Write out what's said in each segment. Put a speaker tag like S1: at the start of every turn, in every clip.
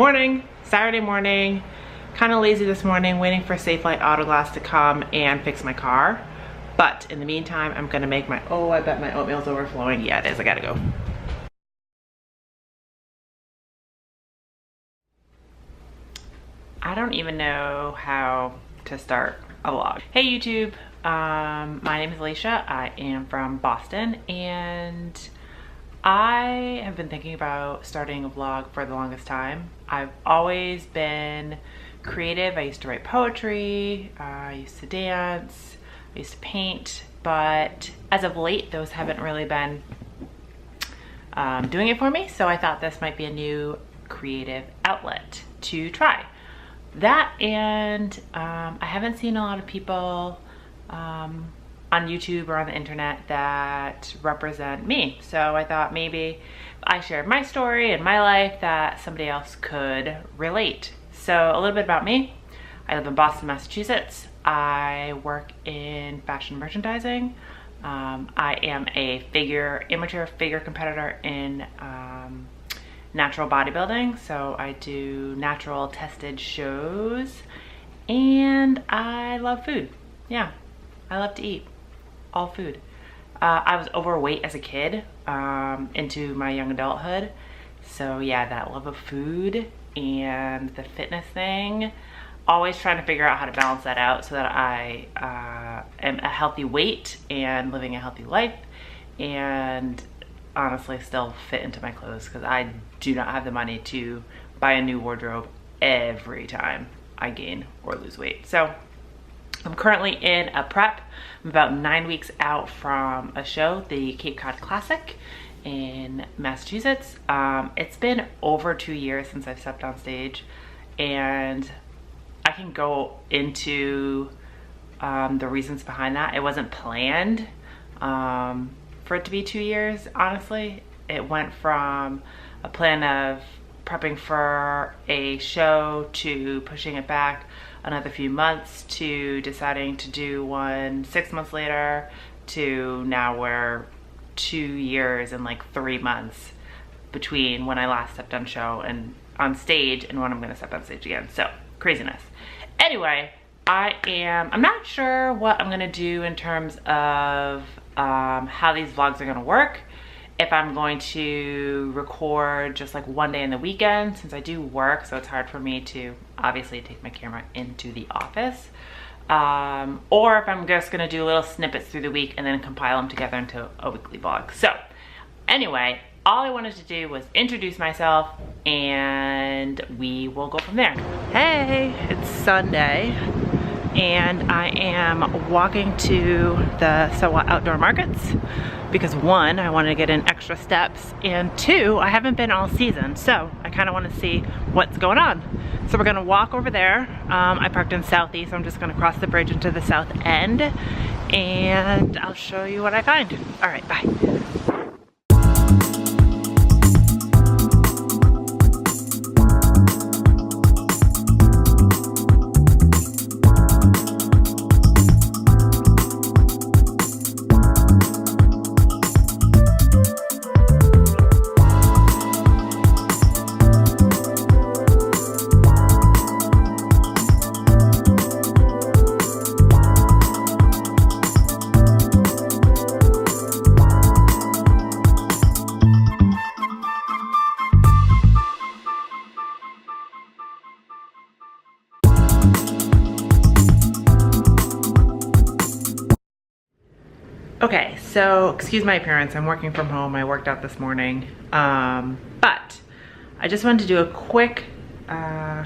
S1: Morning, Saturday morning. Kind of lazy this morning, waiting for Safelite Auto Glass to come and fix my car. But in the meantime, I'm gonna make my, oh, I bet my oatmeal's overflowing. Yeah, it is, I gotta go. I don't even know how to start a vlog. Hey YouTube, my name is Alicia. I am from Boston and I have been thinking about starting a vlog for the longest time. I've always been creative. I used to write poetry, I used to dance, I used to paint, but as of late, those haven't really been doing it for me. So I thought this might be a new creative outlet to try. That and I haven't seen a lot of people on YouTube or on the internet that represent me. So I thought maybe if I shared my story and my life that somebody else could relate. So a little bit about me. I live in Boston, Massachusetts. I work in fashion merchandising. I am a amateur figure competitor in natural bodybuilding. So I do natural tested shows and I love food. Yeah, I love to eat. All food. I was overweight as a kid into my young adulthood. So yeah, that love of food and the fitness thing, always trying to figure out how to balance that out so that I am a healthy weight and living a healthy life and honestly still fit into my clothes because I do not have the money to buy a new wardrobe every time I gain or lose weight. So I'm currently in a prep. I'm about 9 weeks out from a show, the Cape Cod Classic in Massachusetts. It's been over 2 years since I've stepped on stage and I can go into the reasons behind that. It wasn't planned for it to be 2 years, honestly. It went from a plan of prepping for a show to pushing it back another few months to deciding to do one 6 months later to now we're 2 years and like 3 months between when I last stepped on show and on stage and when I'm gonna step on stage again. So craziness. Anyway, I'm not sure what I'm gonna do in terms of how these vlogs are gonna work. If I'm going to record just like one day in the weekend, since I do work, so it's hard for me to obviously take my camera into the office. Or if I'm just gonna do little snippets through the week and then compile them together into a weekly vlog. So anyway, all I wanted to do was introduce myself and we will go from there. Hey, it's Sunday and I am walking to the SOWA Outdoor Markets because one, I wanted to get in extra steps, and two, I haven't been all season, so I kind of want to see what's going on. So we're gonna walk over there. I parked in Southeast, so I'm just gonna cross the bridge into the south end and I'll show you what I find. All right, bye. Okay, so excuse my appearance. I'm working from home. I worked out this morning. But I just wanted to do a quick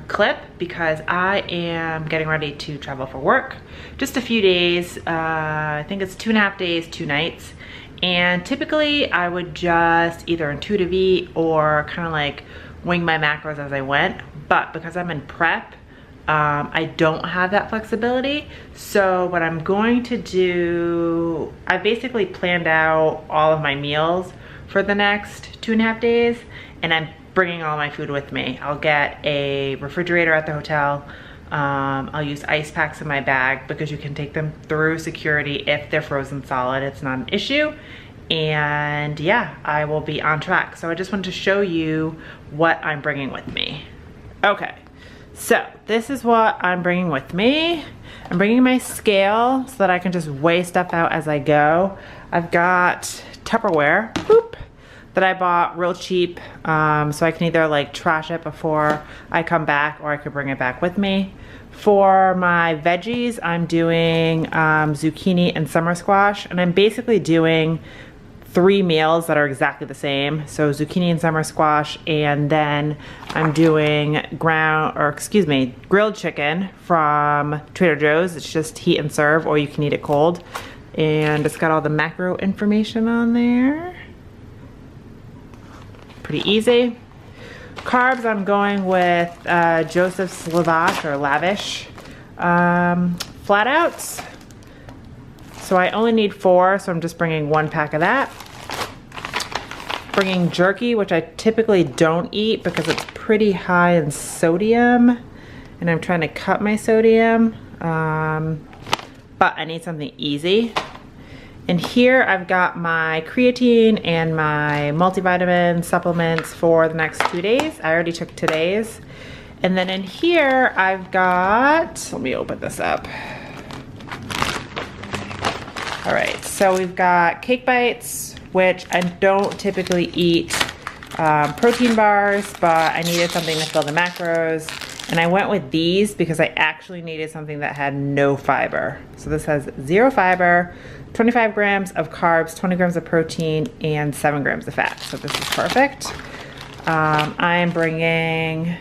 S1: clip because I am getting ready to travel for work. Just a few days. I think it's 2.5 days, 2 nights. And typically I would just either intuitive eat or kind of like wing my macros as I went. But because I'm in prep, I don't have that flexibility. So what I'm going to do, I basically planned out all of my meals for the next 2.5 days and I'm bringing all my food with me. I'll get a refrigerator at the hotel. I'll use ice packs in my bag because you can take them through security if they're frozen solid. It's not an issue. And yeah, I will be on track. So I just wanted to show you what I'm bringing with me. Okay, so this is what I'm bringing with me. I'm bringing my scale so that I can just weigh stuff out as I go. I've got Tupperware, boop, that I bought real cheap, so I can either like trash it before I come back or I could bring it back with me. For my veggies, I'm doing zucchini and summer squash, and I'm basically doing 3 meals that are exactly the same. So zucchini and summer squash, and then I'm doing grilled chicken from Trader Joe's. It's just heat and serve, or you can eat it cold. And it's got all the macro information on there. Pretty easy. Carbs, I'm going with Joseph's Lavash or Lavish flat outs. So I only need 4, so I'm just bringing 1 pack of that. Bringing jerky, which I typically don't eat because it's pretty high in sodium, and I'm trying to cut my sodium, but I need something easy. And here I've got my creatine and my multivitamin supplements for the next 2 days. I already took today's. And then in here I've got, let me open this up. All right, so we've got Cake Bites, which I don't typically eat protein bars, but I needed something to fill the macros. And I went with these because I actually needed something that had no fiber. So this has 0 fiber, 25 grams of carbs, 20 grams of protein, and 7 grams of fat. So this is perfect. I'm bringing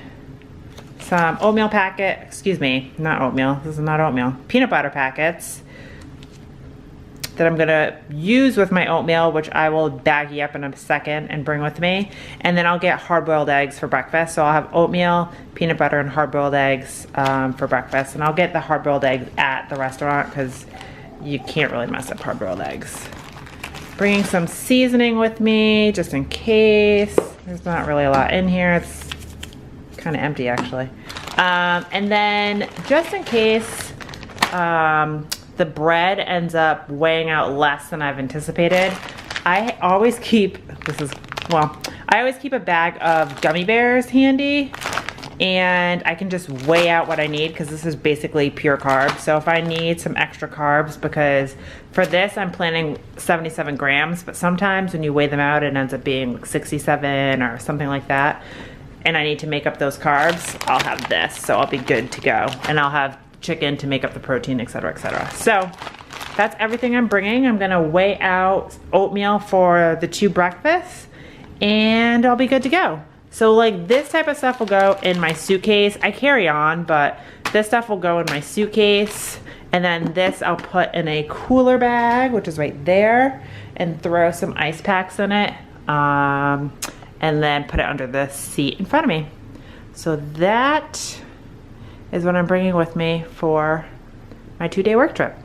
S1: some oatmeal packet, excuse me, not oatmeal, this is not oatmeal, peanut butter packets that I'm gonna use with my oatmeal, which I will baggy up in a second and bring with me. And then I'll get hard-boiled eggs for breakfast. So I'll have oatmeal, peanut butter, and hard-boiled eggs for breakfast. And I'll get the hard-boiled eggs at the restaurant because you can't really mess up hard-boiled eggs. Bringing some seasoning with me, just in case. There's not really a lot in here. It's kind of empty, actually. And then, just in case, the bread ends up weighing out less than I've anticipated, I always keep, I always keep a bag of gummy bears handy, and I can just weigh out what I need because this is basically pure carbs. So if I need some extra carbs, because for this I'm planning 77 grams, but sometimes when you weigh them out it ends up being like 67 or something like that, and I need to make up those carbs, I'll have this, so I'll be good to go. And I'll have chicken to make up the protein, etc., etc. So that's everything I'm bringing. I'm gonna weigh out oatmeal for the 2 breakfasts, and I'll be good to go. So like this type of stuff will go in my suitcase. I carry on, but this stuff will go in my suitcase, and then this I'll put in a cooler bag, which is right there, and throw some ice packs in it, and then put it under the seat in front of me. So that is what I'm bringing with me for my 2-day work trip.